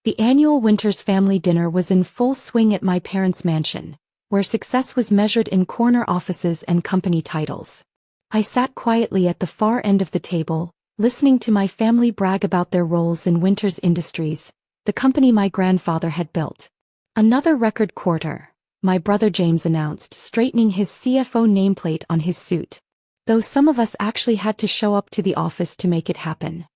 The annual Winters family dinner was in full swing at my parents' mansion, where success was measured in corner offices and company titles. I sat quietly at the far end of the table, listening to my family brag about their roles in Winters Industries, the company my grandfather had built. "Another record quarter," my brother James announced, straightening his CFO nameplate on his suit. Though some of us actually had to show up to the office to make it happen.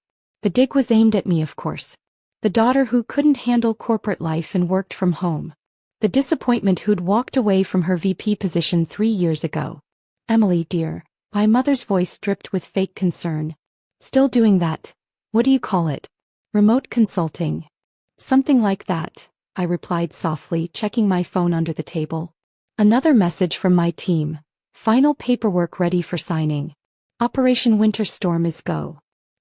The dig was aimed at me, of course. The daughter who couldn't handle corporate life and worked from home. The disappointment who'd walked away from her VP position 3 years ago. "Emily, dear," my mother's voice dripped with fake concern. "Still doing that? What do you call it? Remote consulting?" "Something like that," I replied softly, checking my phone under the table. Another message from my team. "Final paperwork ready for signing. Operation Winter Storm is go."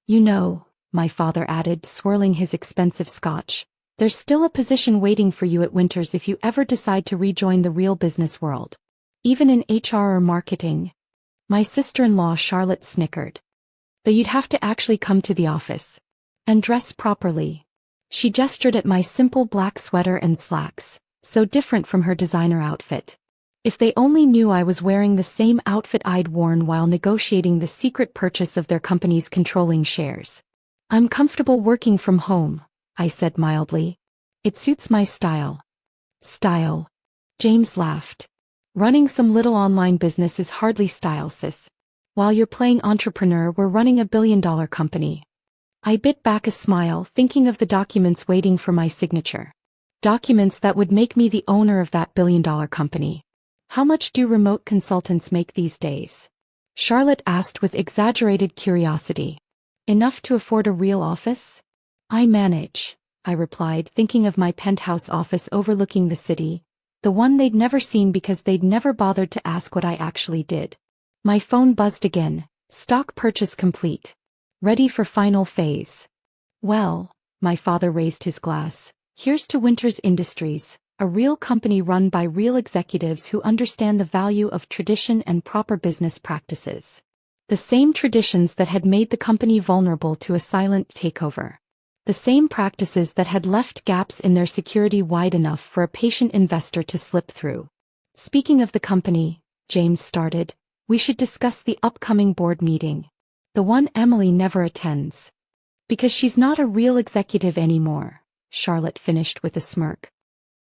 "You know," my father added, swirling his expensive scotch, "there's still a position waiting for you at Winters if you ever decide to rejoin the real business world. Even in HR or marketing." My sister-in-law Charlotte snickered. "Though you'd have to actually come to the office. And dress properly." She gestured at my simple black sweater and slacks, so different from her designer outfit. If they only knew I was wearing the same outfit I'd worn while negotiating the secret purchase of their company's controlling shares. "I'm comfortable working from home," I said mildly. "It suits my style." "Style?" James laughed. "Running some little online business is hardly style, sis. While you're playing entrepreneur, we're running a billion-dollar company." I bit back a smile, thinking of the documents waiting for my signature. Documents that would make me the owner of that billion-dollar company. "How much do remote consultants make these days?" Charlotte asked with exaggerated curiosity. "Enough to afford a real office?" "I manage," I replied, thinking of my penthouse office overlooking the city, the one they'd never seen because they'd never bothered to ask what I actually did. My phone buzzed again. "Stock purchase complete. Ready for final phase." "Well," my father raised his glass, "here's to Winters Industries, a real company run by real executives who understand the value of tradition and proper business practices. The same traditions that had made the company vulnerable to a silent takeover. The same practices that had left gaps in their security wide enough for a patient investor to slip through." "Speaking of the company," James started, "we should discuss the upcoming board meeting. The one Emily never attends. Because she's not a real executive anymore," Charlotte finished with a smirk.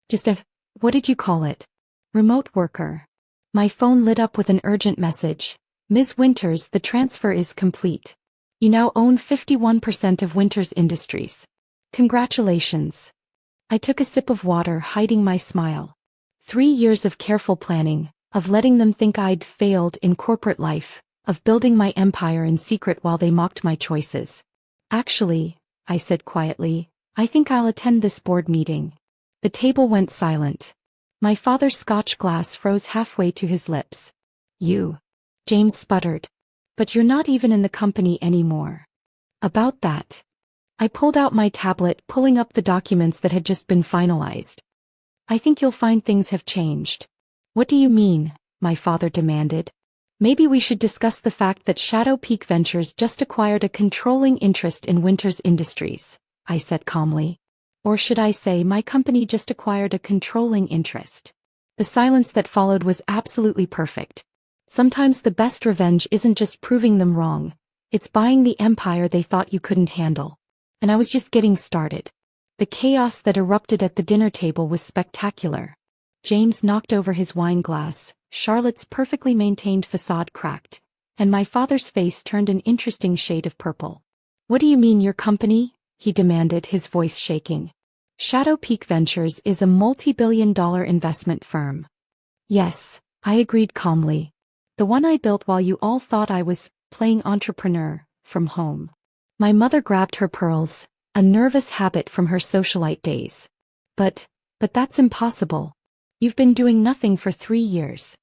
"Just a, what did you call it? Remote worker." My phone lit up with an urgent message. "Ms. Winters, the transfer is complete. You now own 51% of Winters Industries. Congratulations." I took a sip of water, hiding my smile. 3 years of careful planning, of letting them think I'd failed in corporate life, of building my empire in secret while they mocked my choices. "Actually," I said quietly, "I think I'll attend this board meeting." The table went silent. My father's scotch glass froze halfway to his lips. "You?" James sputtered. "But you're not even in the company anymore." "About that." I pulled out my tablet, pulling up the documents that had just been finalized. "I think you'll find things have changed." "What do you mean?" my father demanded. "Maybe we should discuss the fact that Shadow Peak Ventures just acquired a controlling interest in Winters Industries," I said calmly. "Or should I say my company just acquired a controlling interest?" The silence that followed was absolutely perfect. Sometimes the best revenge isn't just proving them wrong, it's buying the empire they thought you couldn't handle. And I was just getting started. The chaos that erupted at the dinner table was spectacular. James knocked over his wine glass, Charlotte's perfectly maintained facade cracked, and my father's face turned an interesting shade of purple. "What do you mean your company?" he demanded, his voice shaking. "Shadow Peak Ventures is a multi-billion-dollar investment firm." "Yes," I agreed calmly. "The one I built while you all thought I was playing entrepreneur from home." My mother grabbed her pearls, a nervous habit from her socialite days. But that's impossible. You've been doing nothing for 3 years."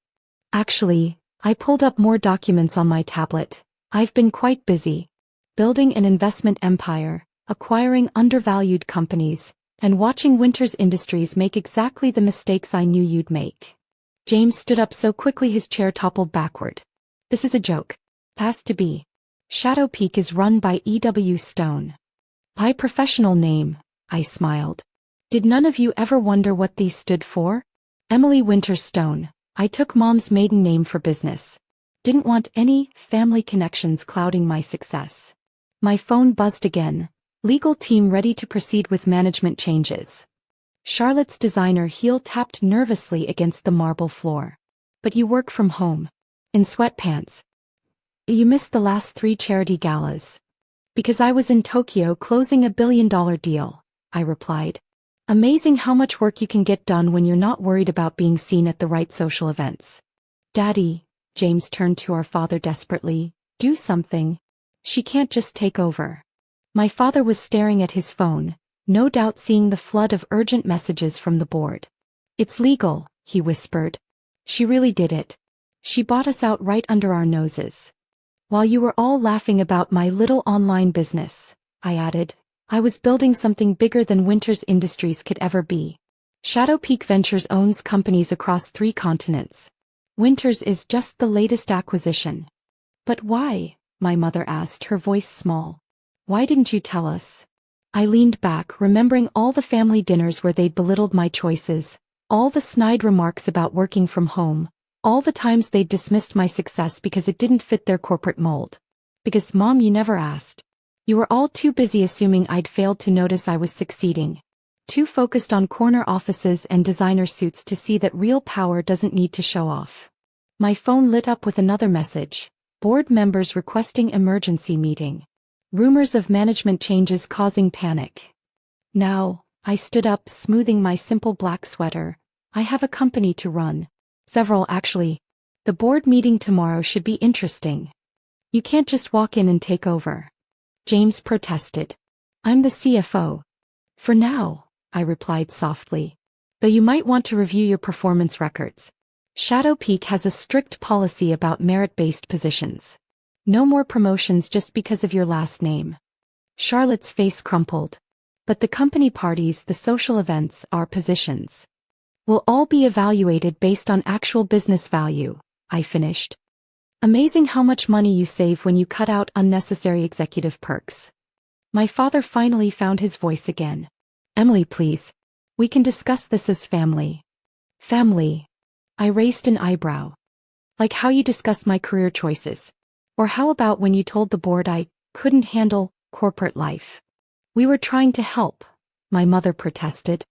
"Actually," I pulled up more documents on my tablet. "I've been quite busy. Building an investment empire, acquiring undervalued companies, and watching Winters Industries make exactly the mistakes I knew you'd make." James stood up so quickly his chair toppled backward. "This is a joke. Has to be. Shadow Peak is run by E.W. Stone. By professional name, I smiled. Did none of you ever wonder what these stood for? Emily Winterstone. I took Mom's maiden name for business. Didn't want any family connections clouding my success. My phone buzzed again. Legal team ready to proceed with management changes. Charlotte's designer heel tapped nervously against the marble floor. But you work from home. In sweatpants. You missed the last 3 charity galas. Because I was in Tokyo closing a $1 billion deal, I replied. Amazing how much work you can get done when you're not worried about being seen at the right social events. Daddy, James turned to our father desperately, do something. She can't just take over. My father was staring at his phone, no doubt seeing the flood of urgent messages from the board. It's legal, he whispered. She really did it. She bought us out right under our noses. While you were all laughing about my little online business, I added, I was building something bigger than Winters Industries could ever be. Shadow Peak Ventures owns companies across 3 continents. Winters is just the latest acquisition. But why? My mother asked, her voice small. Why didn't you tell us? I leaned back, remembering all the family dinners where they'd belittled my choices, all the snide remarks about working from home, all the times they'd dismissed my success because it didn't fit their corporate mold. Because, Mom, you never asked. You were all too busy assuming I'd failed to notice I was succeeding. Too focused on corner offices and designer suits to see that real power doesn't need to show off. My phone lit up with another message. Board members requesting emergency meeting. Rumors of management changes causing panic. Now, I stood up, smoothing my simple black sweater. I have a company to run. Several, actually. The board meeting tomorrow should be interesting. You can't just walk in and take over. James protested. I'm the CFO. For now, I replied softly. Though you might want to review your performance records. Shadow Peak has a strict policy about merit-based positions. No more promotions just because of your last name. Charlotte's face crumpled. But the company parties, the social events, our positions, will all be evaluated based on actual business value, I finished. Amazing how much money you save when you cut out unnecessary executive perks. My father finally found his voice again. Emily, please. We can discuss this as family. Family. I raised an eyebrow. Like how you discuss my career choices. Or how about when you told the board I couldn't handle corporate life? We were trying to help, my mother protested.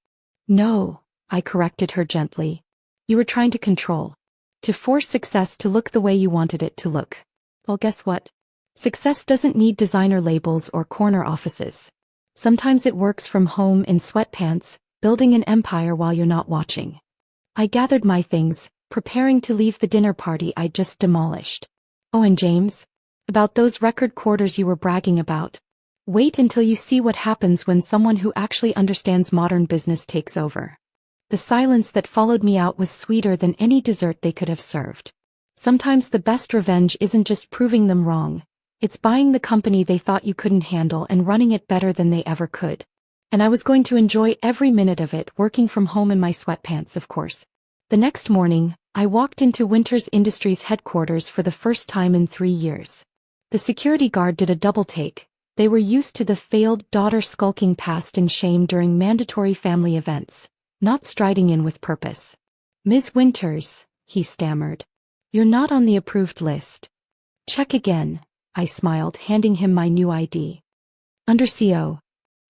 No, I corrected her gently. You were trying to control. To force success to look the way you wanted it to look. Well, guess what? Success doesn't need designer labels or corner offices. Sometimes it works from home in sweatpants, building an empire while you're not watching. I gathered my things, preparing to leave the dinner party I'd just demolished. Oh, and James? About those record quarters you were bragging about. Wait until you see what happens when someone who actually understands modern business takes over. The silence that followed me out was sweeter than any dessert they could have served. Sometimes the best revenge isn't just proving them wrong. It's buying the company they thought you couldn't handle and running it better than they ever could. And I was going to enjoy every minute of it, working from home in my sweatpants, of course. The next morning, I walked into Winters Industries headquarters for the first time in 3 years. The security guard did a double take. They were used to the failed daughter skulking past in shame during mandatory family events. Not striding in with purpose. Ms. Winters, he stammered. You're not on the approved list. Check again, I smiled, handing him my new ID. Under CO.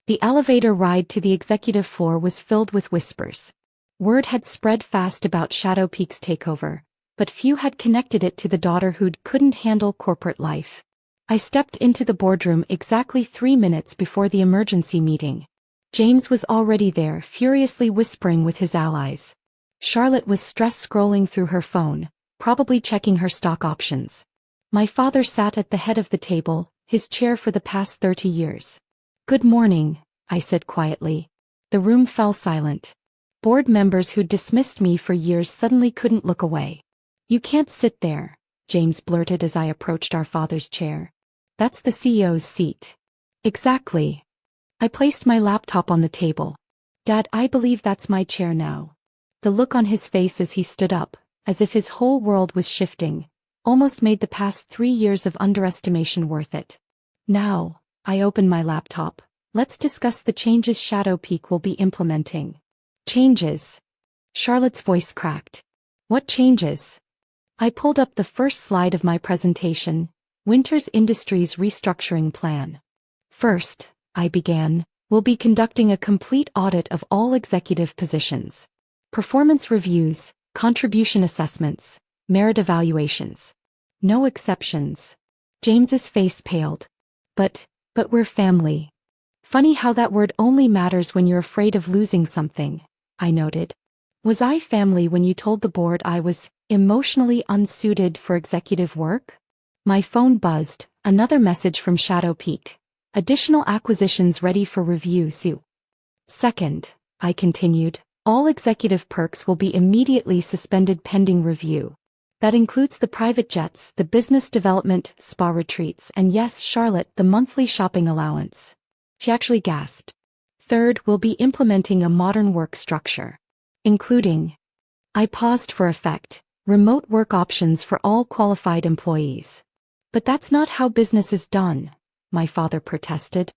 The elevator ride to the executive floor was filled with whispers. Word had spread fast about Shadow Peak's takeover, but few had connected it to the daughter who couldn't handle corporate life. I stepped into the boardroom exactly 3 minutes before the emergency meeting. James was already there, furiously whispering with his allies. Charlotte was stressed, scrolling through her phone, probably checking her stock options. My father sat at the head of the table, his chair for the past 30 years. Good morning, I said quietly. The room fell silent. Board members who'd dismissed me for years suddenly couldn't look away. You can't sit there, James blurted as I approached our father's chair. That's the CEO's seat. Exactly. I placed my laptop on the table. Dad, I believe that's my chair now. The look on his face as he stood up, as if his whole world was shifting, almost made the past 3 years of underestimation worth it. Now, I opened my laptop, Let's discuss the changes Shadow Peak will be implementing. Changes. Charlotte's voice cracked. What changes? I pulled up the first slide of my presentation, Winter's Industries Restructuring Plan. First, I began, we'll be conducting a complete audit of all executive positions. Performance reviews, contribution assessments, merit evaluations. No exceptions. James's face paled. But we're family. Funny how that word only matters when you're afraid of losing something, I noted. Was I family when you told the board I was emotionally unsuited for executive work? My phone buzzed, another message from Shadow Peak. Additional acquisitions ready for review soon. Second, I continued, all executive perks will be immediately suspended pending review. That includes the private jets, the business development, spa retreats, and yes, Charlotte, the monthly shopping allowance. She actually gasped. Third, we'll be implementing a modern work structure. Including, I paused for effect, remote work options for all qualified employees. But that's not how business is done, my father protested.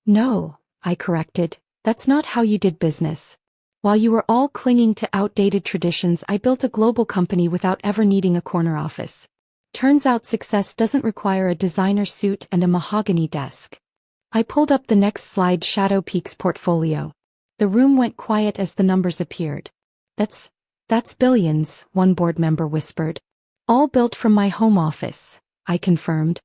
No, I corrected, that's not how you did business. While you were all clinging to outdated traditions, I built a global company without ever needing a corner office. Turns out success doesn't require a designer suit and a mahogany desk. I pulled up the next slide, Shadow Peak's portfolio. The room went quiet as the numbers appeared. That's billions, one board member whispered. All built from my home office, I confirmed.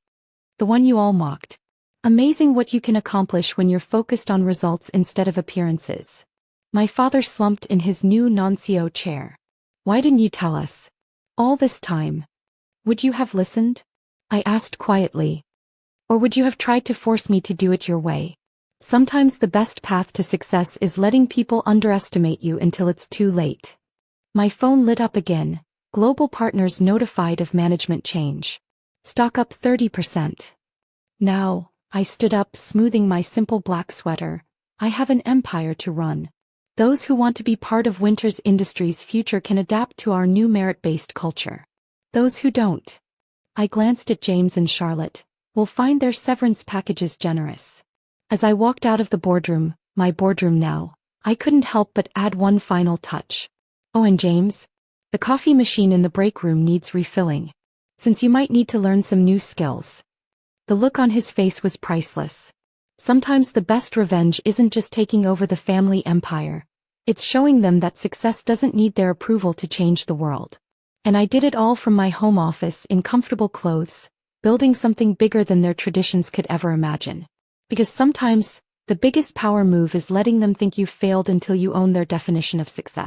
The one you all mocked. Amazing what you can accomplish when you're focused on results instead of appearances. My father slumped in his new non-CEO chair. Why didn't you tell us? All this time. Would you have listened? I asked quietly. Or would you have tried to force me to do it your way? Sometimes the best path to success is letting people underestimate you until it's too late. My phone lit up again. Global partners notified of management change. Stock up 30%. Now, I stood up, smoothing my simple black sweater. I have an empire to run. Those who want to be part of Winter's Industries' future can adapt to our new merit-based culture. Those who don't. I glanced at James and Charlotte. Will find their severance packages generous. As I walked out of the boardroom, my boardroom now, I couldn't help but add one final touch. Oh, and James, the coffee machine in the break room needs refilling. Since you might need to learn some new skills. The look on his face was priceless. Sometimes the best revenge isn't just taking over the family empire. It's showing them that success doesn't need their approval to change the world. And I did it all from my home office in comfortable clothes, building something bigger than their traditions could ever imagine. Because sometimes, the biggest power move is letting them think you've failed until you own their definition of success.